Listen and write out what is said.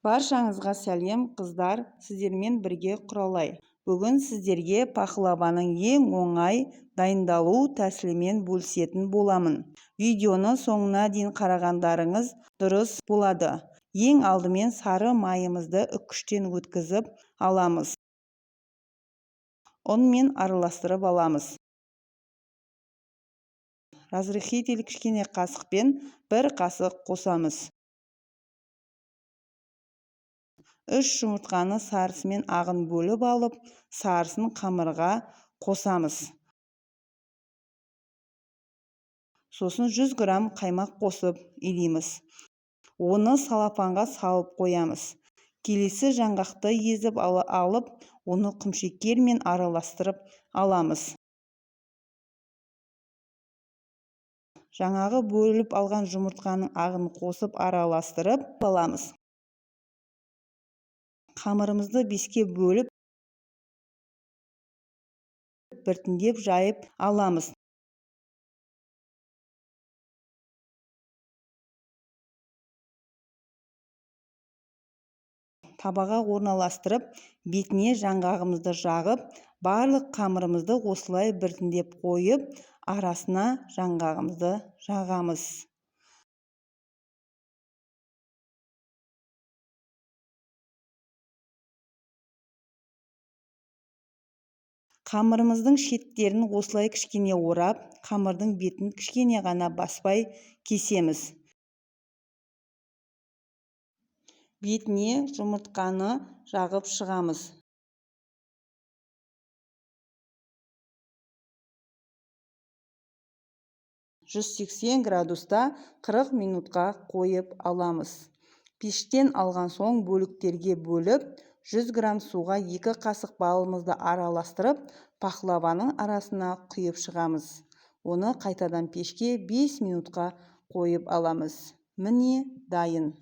Баршаңызға сәлем қыздар, сіздермен бірге құралай. Бүгін сіздерге пахлаваның ең оңай дайындалу тәсілімен бөлісетін боламын. Видеоны соңына дейін қарағандарыңыз дұрыс болады. Ең алдымен сары майымызды үккіштен өткізіп аламыз. Ұнмен араластырып аламыз. Разрыхитель кішкене қасықпен 1 қасық қосамыз. 3 жұмыртқаны сарысымен ағын бөліп алып, сарысын қамырға қосамыз. Сосын 100 грамм қаймақ қосып илейміз. Оны салапанға салып қоямыз. Келесі жаңғақты езіп алып, оны құмшекермен араластырып аламыз. Жаңағы бөліп алған жұмыртқаның ағын қосып араластырып аламыз. Қамырымызды 5-ке бөліп, біртіндеп жайып аламыз. Табаға орналастырып, бетіне жаңғағымызды жағып, барлық қамырымызды осылай біртіндеп қойып, арасына жаңғағымызды жағамыз. Қамырымыздың шеттерін осылай кішкене орап, қамырдың бетін кішкене ғана баспай кесеміз. Бетіне жұмыртқаны жағып шығамыз. 180 градуста 40 минутқа қойып аламыз. Пештен алған соң бөліктерге бөліп, 100 грамм суға 2 қасық балымызды араластырып, пахлаваның арасына құйып шығамыз. Оны қайтадан пешке 5 минутқа қойып аламыз. Міне дайын.